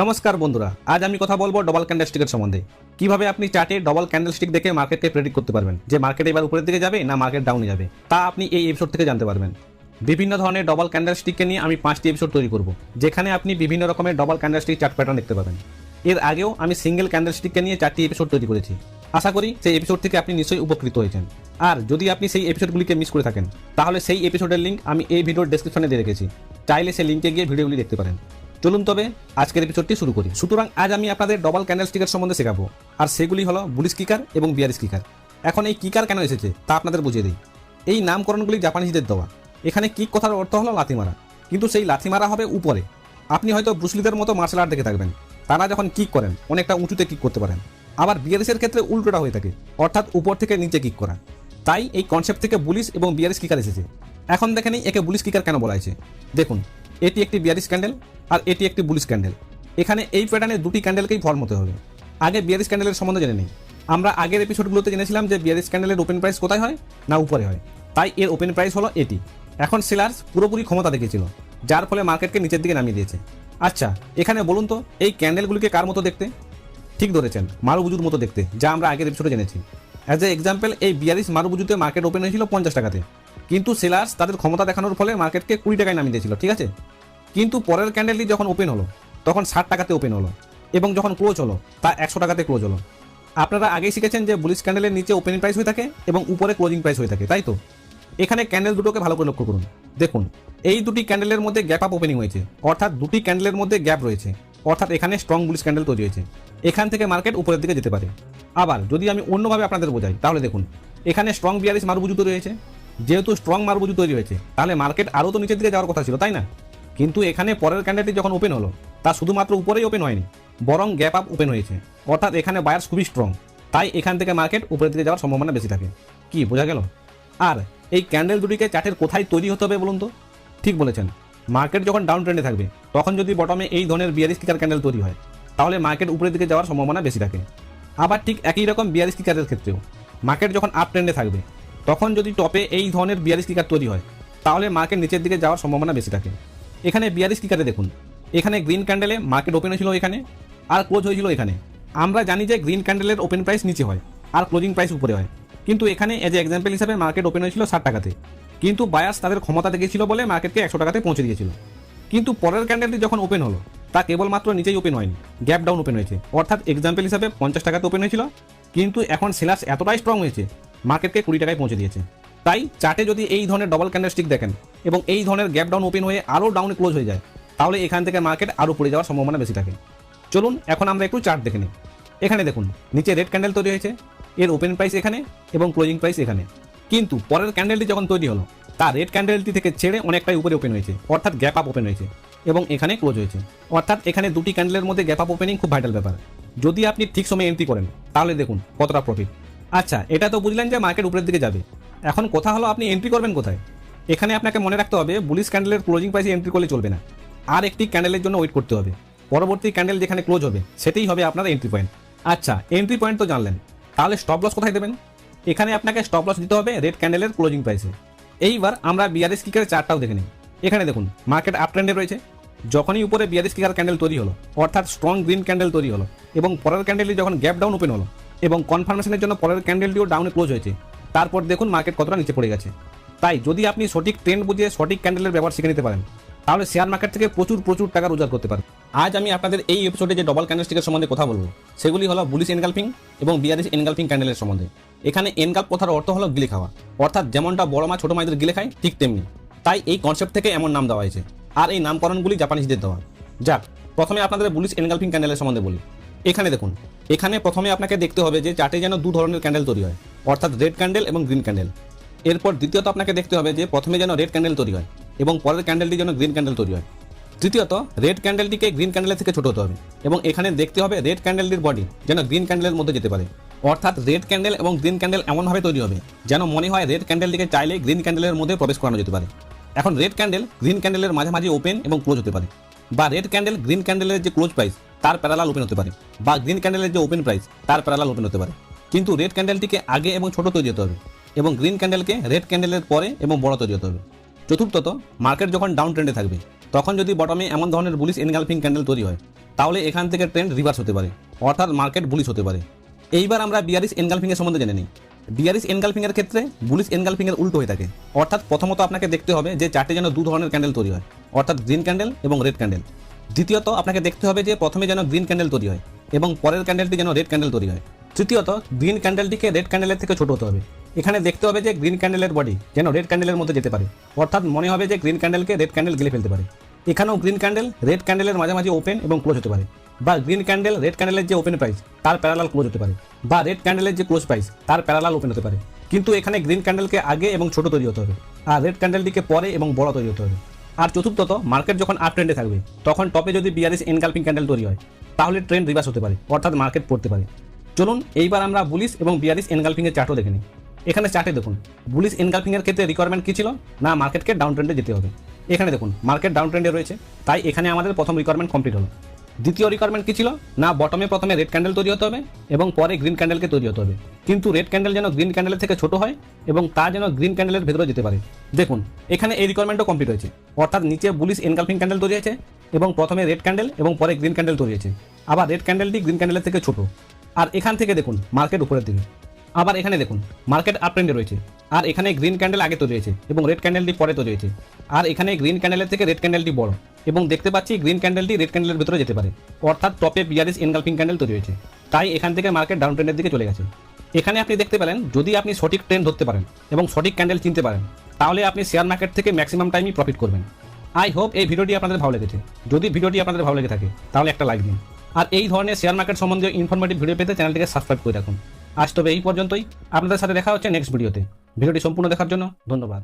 নমস্কার বন্ধুরা, আজ আমি কথা বলবো ডবল ক্যান্ডেলস্টিকের সম্বন্ধে। কিভাবে আপনি চার্টে ডবল ক্যান্ডেলস্টিক দেখে মার্কেটকে প্রেডিক্ট করতে পারবেন যে মার্কেট এবার উপরের দিকে যাবে না মার্কেট ডাউনে যাবে, তা আপনি এই এপিসোড থেকে জানতে পারবেন। বিভিন্ন ধরনের ডবল ক্যান্ডেলস্টিককে নিয়ে আমি 5টি এপিসোড তৈরি করব, যেখানে আপনি বিভিন্ন রকমের ডবল ক্যান্ডেলস্টিক চার্ট প্যাটার্ন দেখতে পাবেন। এর আগেও আমি সিঙ্গেল ক্যান্ডেলস্টিককে নিয়ে 4টি এপিসোড তৈরি করেছি। আশা করি সেই এপিসোড থেকে আপনি নিশ্চয়ই উপকৃত হয়েছেন। আর যদি আপনি সেই এপিসোডগুলিকে মিস করে থাকেন, তাহলে সেই এপিসোডের লিঙ্ক আমি এই ভিডিওর ডেসক্রিপশনে দিয়ে রেখেছি, চাইলে সেই লিঙ্কে গিয়ে ভিডিওগুলি দেখতে পারেন। চলুন তবে আজকের এপিসোডটি শুরু করি। সুতরাং আজ আমি আপনাদের ডবল ক্যান্ডেলস্টিকের সম্বন্ধে শেখাবো, আর সেগুলি হলো বুলিশ কিকার এবং বিয়ারিশ কিকার। এখন এই কিকার কেন এসেছে তা আপনাদের বুঝিয়ে দিই। এই নামকরণগুলি জাপানিজদের দেওয়া। এখানে কিক কথার অর্থ হলো লাথি মারা, কিন্তু সেই লাথি মারা হবে উপরে। আপনি হয়তো ব্রুসলিদের মতো মার্শাল আর্ট দেখে থাকবেন, তারা যখন কিক করেন অনেকটা উঁচুতে কিক করতে পারেন। আবার বিয়ারিশের ক্ষেত্রে উল্টোটা হয়ে থাকে, অর্থাৎ উপর থেকে নিচে কিক করা। তাই এই কনসেপ্ট থেকে বুলিশ এবং বিয়ারিশ কিকার এসেছে। এখন দেখে নিই একে বুলিশ কিকার কেন বলা হয়েছে। দেখুন, এটি একটি বিয়ারিশ ক্যান্ডেল আর এটি একটি বুলিশ ক্যান্ডেল। এখানে এই প্যাটার্নে দুটি ক্যান্ডেলকেই ফর্ম হতে হবে। আগে বিয়ারিশ ক্যান্ডেলের সম্বন্ধে জেনে নিই। আমরা আগের এপিসোডগুলোতে জেনেছিলাম যে বিয়ারিশ ক্যান্ডেলের ওপেন প্রাইস কোথায় হয় না উপরে হয়, তাই এর ওপেন প্রাইস হলো এটি। এখন সেলার্স পুরোপুরি ক্ষমতা দেখিয়েছিল, যার ফলে মার্কেটকে নিচের দিকে নামিয়ে দিয়েছে। আচ্ছা, এখানে বলুন তো এই ক্যান্ডেলগুলিকে কার মতো দেখতে? ঠিক ধরেছেন, মারুবুজুর মতো দেখতে, যা আমরা আগের এপিসোডে জেনেছি। অ্যাজ এ এক্সাম্পল, এই বিয়ারিশ মারুবুজুতে মার্কেট ওপেন হয়েছিল 50 টাকাতে, কিন্তু সেলার্স তাদের ক্ষমতা দেখানোর ফলে মার্কেটকে 20 টাকায় নামিয়ে দিয়েছিল, ঠিক আছে। কিন্তু পরের ক্যান্ডেলটি যখন ওপেন হলো তখন 60 টাকাতে ওপেন হলো, এবং যখন ক্লোজ হলো তা 100 টাকাতে ক্লোজ হলো। আপনারা আগেই শিখেছেন যে বুলিশ ক্যান্ডেলের নিচে ওপেনিং প্রাইস হয়ে থাকে এবং উপরে ক্লোজিং প্রাইস হয়ে থাকে, তাই তো। এখানে ক্যান্ডেল দুটোকে ভালো করে লক্ষ্য করুন। দেখুন, এই দুটি ক্যান্ডেলের মধ্যে গ্যাপ আপ ওপেনিং হয়েছে, অর্থাৎ দুটি ক্যান্ডেলের মধ্যে গ্যাপ রয়েছে, অর্থাৎ এখানে স্ট্রং বুলিশ ক্যান্ডেল তৈরি হয়েছে। এখান থেকে মার্কেট উপরের দিকে যেতে পারে। আবার যদি আমি অন্যভাবে আপনাদের বোঝাই, তাহলে দেখুন, এখানে স্ট্রং বিয়ারিশ মারুবুজু তৈরি হয়েছে। যেহেতু স্ট্রং মারুবুজু তৈরি হয়েছে, তাহলে মার্কেট আরও তো নিচের দিকে যাওয়ার কথা ছিল, তাই না। কিন্তু এখানে পরের ক্যান্ডেলটি যখন ওপেন হলো, তা শুধুমাত্র উপরেই ওপেন হয়নি, বরং গ্যাপ আপ ওপেন হয়েছে, অর্থাৎ এখানে বায়ার্স খুবই স্ট্রং। তাই এখান থেকে মার্কেট উপরের দিকে যাওয়ার সম্ভাবনা বেশি থাকে। কি বোঝা গেল? আর এই ক্যান্ডেল দুটিকে চার্টের কোথায় তৈরি হতে হবে বলুন তো? ঠিক বলেছেন, মার্কেট যখন ডাউন ট্রেন্ডে থাকবে তখন যদি বটমে এই ধরনের বিয়ারিশ কিকার ক্যান্ডেল তৈরি হয়, তাহলে মার্কেট উপরের দিকে যাওয়ার সম্ভাবনা বেশি থাকে। আবার ঠিক একই রকম বিয়ারিশ কিকারের ক্ষেত্রেও মার্কেট যখন আপ ট্রেন্ডে থাকবে, তখন যদি টপে এই ধরনের বিয়ারিশ কিকার তৈরি হয়, তাহলে মার্কেট নিচের দিকে যাওয়ার সম্ভাবনা বেশি থাকে। এখানে বিয়ারিশ কিকারে দেখুন, এখানে গ্রিন ক্যান্ডেলে মার্কেট ওপেন হয়েছিল এখানে, আর ক্লোজ হয়েছিল এখানে। আমরা জানি যে গ্রিন ক্যান্ডেলের ওপেন প্রাইস নিচে হয় আর ক্লোজিং প্রাইস উপরে হয়, কিন্তু এখানে এজ এ এক্সাম্পল হিসাবে মার্কেট ওপেন হয়েছিল 60 টাকাতে, কিন্তু বায়ার্স তাদের ক্ষমতা দেখেছিল বলে মার্কেটকে 100 টাকাতে পৌঁছে দিয়েছিল। কিন্তু পরের ক্যান্ডেলটি যখন ওপেন হলো, তা কেবলমাত্র নিচেই ওপেন হয়নি, গ্যাপ ডাউন ওপেন হয়েছে, অর্থাৎ এক্সাম্পল হিসাবে 50 টাকাতে ওপেন হয়েছিল, কিন্তু এখন সেলার্স এতটাই স্ট্রং হয়েছে মার্কেটকে 20 টাকায় পৌঁছে দিয়েছে। তাই চার্টে যদি এই ধরনের ডবল ক্যান্ডেলস্টিক দেখেন এবং এই ধরনের গ্যাপ ডাউন ওপেন হয়ে আরও ডাউনে ক্লোজ হয়ে যায়, তাহলে এখান থেকে মার্কেট আরও পড়ে যাওয়ার সম্ভাবনা বেশি থাকে। চলুন এখন আমরা একটু চার্ট দেখে নিই। এখানে দেখুন, নিচে রেড ক্যান্ডেল তৈরি হয়েছে, এর ওপেন প্রাইস এখানে এবং ক্লোজিং প্রাইস এখানে। কিন্তু পরের ক্যান্ডেলটি যখন তৈরি হলো, তা রেড ক্যান্ডেলটি থেকে ছেড়ে অনেকটাই উপরে ওপেন হয়েছে, অর্থাৎ গ্যাপ আপ ওপেন হয়েছে, এবং এখানে ক্লোজ হয়েছে। অর্থাৎ এখানে দুটি ক্যান্ডেলের মধ্যে গ্যাপ আপ ওপেনিং খুব ভাইটাল ব্যাপার। যদি আপনি ঠিক সময় এন্ট্রি করেন, তাহলে দেখুন কতটা প্রফিট। আচ্ছা, এটা তো বুঝলেন যে মার্কেট উপরের দিকে যাবে। এখন কথা হলো আপনি এন্ট্রি করবেন কোথায়। এখানে আপনাকে মনে রাখতে হবে, বুলিশ ক্যান্ডেলের ক্লোজিং প্রাইসে এন্ট্রি করলে চলবে না, আর একটি ক্যান্ডেলের জন্য ওয়েট করতে হবে। পরবর্তী ক্যান্ডেল যেখানে ক্লোজ হবে সেটাই হবে আপনার এন্ট্রি পয়েন্ট। আচ্ছা, এন্ট্রি পয়েন্ট তো জানলেন, তাহলে স্টপ লস কোথায় দেবেন? এখানে আপনাকে স্টপ লস দিতে হবে রেড ক্যান্ডেলের ক্লোজিং প্রাইসে। এইবার আমরা বিয়ারিশ কিকারের চার্টটাও দেখে নিই। এখানে দেখুন, মার্কেট আপ ট্রেন্ডে রয়েছে। যখনই উপরে বিয়ারিশ কিকার ক্যান্ডেল তৈরি হলো, অর্থাৎ স্ট্রং গ্রিন ক্যান্ডেল তৈরি হলো, এবং পরের ক্যান্ডেলটি যখন গ্যাপ ডাউন ওপেন হলো এবং কনফার্মেশনের জন্য পরের ক্যান্ডেলটিও ডাউনে ক্লোজ হয়েছে, তারপর দেখুন মার্কেট কতটা নিচে পড়ে গেছে। তাই যদি আপনি সঠিক ট্রেন্ড বুঝে সঠিক ক্যান্ডেলের ব্যবহার শিখে নিতে পারেন, তাহলে শেয়ার মার্কেট থেকে প্রচুর প্রচুর টাকা রোজগার করতে পারেন। আজ আমি আপনাদের এই এপিসোডে যে ডবল ক্যান্ডেলস্টিকের সম্বন্ধে কথা বলবো, সেগুলি হলো বুলিশ এনগালফিং এবং বিয়ারিশ এনগালফিং ক্যান্ডেলের সম্বন্ধে। এখানে এনগাল্প কথার অর্থ হলো গিলে খাওয়া, অর্থাৎ যেমনটা বড় মাছ ছোট মাছদের গিলে খায়, ঠিক তেমনি। তাই এই কনসেপ্ট থেকে এমন নাম দেওয়া হয়েছে, আর এই নামকরণগুলি জাপানিজদের দেওয়া। যাক, প্রথমে আপনাদের বুলিশ এনগালফিং ক্যান্ডেলের সম্বন্ধে বলি। এখানে দেখুন, এখানে প্রথমে আপনাকে দেখতে হবে যে চার্টে যেন দু ধরনের ক্যান্ডেল তৈরি হয়, অর্থাৎ রেড ক্যান্ডেল এবং গ্রিন ক্যান্ডেল। এরপর দ্বিতীয়ত আপনাকে দেখতে হবে যে প্রথমে যেন রেড ক্যান্ডেল তৈরি হয় এবং পরের ক্যান্ডেলটি যেন গ্রিন ক্যান্ডেল তৈরি হয়। তৃতীয়ত, রেড ক্যান্ডেলটিকে গ্রিন ক্যান্ডেলের থেকে ছোট হতে হবে, এবং এখানে দেখতে হবে রেড ক্যান্ডেলটির বডি যেন গ্রিন ক্যান্ডেলের মধ্যে যেতে পারে, অর্থাৎ রেড ক্যান্ডেল এবং গ্রিন ক্যান্ডেল এমনভাবে তৈরি হবে যেন মনে হয় রেড ক্যান্ডেলটিকে চাইলে গ্রিন ক্যান্ডেলের মধ্যে প্রবেশ করানো যেতে পারে। এখন রেড ক্যান্ডেল গ্রিন ক্যান্ডেলের মাঝামাঝি ওপেন এবং ক্লোজ হতে পারে, বা রেড ক্যান্ডেল গ্রিন ক্যান্ডেলের যে ক্লোজ প্রাইস তার প্যারালাল ওপেন হতে পারে, বা গ্রিন ক্যান্ডেলের যে ওপেন প্রাইস তার প্যারালাল ওপেন হতে পারে। কিন্তু রেড ক্যান্ডেলটিকে আগে এবং ছোট তৈরি হতে হবে, এবং গ্রিন ক্যান্ডেলকে রেড ক্যান্ডেলের পরে এবং বড় তৈরি হতে হবে। চতুর্থত, মার্কেট যখন ডাউন ট্রেন্ডে থাকবে, তখন যদি বটমে এমন ধরনের বুলিশ এনগালফিং ক্যান্ডেল তৈরি হয়, তাহলে এখান থেকে ট্রেন্ড রিভার্স হতে পারে, অর্থাৎ মার্কেট বুলিশ হতে পারে। এইবার আমরা বিয়ারিশ এনগালফিং এর সম্বন্ধে জেনে নিই। বিয়ারিশ এনগালফিং এর ক্ষেত্রে বুলিশ এনগালফিং এর উল্টো হয়ে থাকে, অর্থাৎ প্রথমত আপনাকে দেখতে হবে যে চার্টে যেন দু ধরনের ক্যান্ডেল তৈরি হয়, অর্থাৎ গ্রিন ক্যান্ডেল এবং রেড ক্যান্ডেল। দ্বিতীয়ত আপনাকে দেখতে হবে যে প্রথমে যেন গ্রিন ক্যান্ডেল তৈরি হয় এবং পরের ক্যান্ডেলটি যেন রেড ক্যান্ডেল তৈরি হয়। তৃতীয়ত গ্রিন ক্যান্ডেলটিকে রেড ক্যান্ডেলের থেকে ছোট হতে হবে। এখানে দেখতে হবে যে গ্রিন ক্যান্ডেলের বডি যেন রেড ক্যান্ডেলের মধ্যে যেতে পারে, অর্থাৎ মনে হবে যে গ্রিন ক্যান্ডেলকে রেড ক্যান্ডেল গিলে ফেলতে পারে। এখানেও গ্রিন ক্যান্ডেল রেড ক্যান্ডেলের মাঝামাঝি ওপেন এবং ক্লোজ হতে পারে, বা গ্রিন ক্যান্ডেল রেড ক্যান্ডেলের যে ওপেন প্রাইস তার প্যারালাল ক্লোজ হতে পারে, বা রেড ক্যান্ডেলের যে ক্লোজ প্রাইস তার প্যারালাল ওপেন হতে পারে। কিন্তু এখানে গ্রিন ক্যান্ডেলকে আগে এবং ছোট তৈরি হতে হবে, আর রেড ক্যান্ডেলটিকে পরে এবং বড় তৈরি হতে হবে। আর চতুর্থত, মার্কেট যখন আপ ট্রেন্ডে থাকবে তখন টপে যদি বিয়ারিশ এনগালফিং ক্যান্ডেল তৈরি হয়, তাহলে ট্রেন্ড রিভার্স হতে পারে, অর্থাৎ মার্কেট পড়তে পারে। চলুন এইবার আমরা বুলিশ এবং বিয়ারিশ এনগালফিং এর চার্টও দেখে নিই। এখানে চার্টে দেখুন বুলিশ এনগালফিং এর ক্ষেত্রে রিকোয়ারমেন্ট কি ছিল, না মার্কেটকে ডাউন ট্রেন্ডে যেতে হবে। এখানে দেখুন মার্কেট ডাউন ট্রেন্ডে রয়েছে, তাই এখানে আমাদের প্রথম রিকোয়ারমেন্ট কমপ্লিট হলো। দ্বিতীয় রিকোয়ারমেন্ট কি ছিল, না বটমে প্রথমে রেড ক্যান্ডেল তৈরি হতে হবে এবং পরে গ্রিন ক্যান্ডেলকে তৈরি হতে হবে, কিন্তু রেড ক্যান্ডেল যেন গ্রিন ক্যান্ডেলের থেকে ছোট হয় এবং তা যেন গ্রিন ক্যান্ডেলের ভেতরে যেতে পারে। দেখুন এখানে এই রিকোয়ারমেন্টও কমপ্লিট হয়েছে, অর্থাৎ নিচে বুলিশ এনগালফিং ক্যান্ডেল তৈরি হয়েছে এবং প্রথমে রেড ক্যান্ডেল এবং পরে গ্রিন ক্যান্ডেল তৈরি হয়েছে, আবার রেড ক্যান্ডেলটি গ্রিন ক্যান্ডেলের থেকে ছোট। আর এখান থেকে দেখুন মার্কেট উপরের দিকে। আবার এখানে দেখুন মার্কেট আপ ট্রেন্ডে রয়েছে, আর এখানে গ্রিন ক্যান্ডেল আগে তৈরি হয়েছে এবং রেড ক্যান্ডেলটি পরে তৈরি হয়েছে, আর এখানে গ্রিন ক্যান্ডেলের থেকে রেড ক্যান্ডেলটি বড় এবং দেখতে পাচ্ছি গ্রিন ক্যান্ডেলটি রেড ক্যান্ডেলের ভিতরে যেতে পারে, অর্থাৎ টপে বিয়ারিশ এনগালফিং ক্যান্ডেল তৈরি হয়েছে, তাই এখান থেকে মার্কেট ডাউন ট্রেন্ডের দিকে চলে গেছে। এখানে আপনি দেখতে পেলেন যদি আপনি সঠিক ট্রেন্ড ধরতে পারেন এবং সঠিক ক্যান্ডেল চিনতে পারেন, তাহলে আপনি শেয়ার মার্কেট থেকে ম্যাক্সিমাম টাইমই প্রফিট করবেন। আই হোপ এই ভিডিওটি আপনাদের ভালো লেগেছে। যদি ভিডিওটি আপনাদের ভালো লেগে থাকে তাহলে একটা লাইক দিন, আর এই ধরনের শেয়ার মার্কেট সম্বন্ধে ইনফরমেটিভ ভিডিও পেতে চ্যানেলটিকে সাবস্ক্রাইব করে রাখুন। আজ তবে এই পর্যন্তই, আপনাদের সাথে দেখা হচ্ছে নেক্সট ভিডিওতে। ভিডিওটি সম্পূর্ণ দেখার জন্য ধন্যবাদ।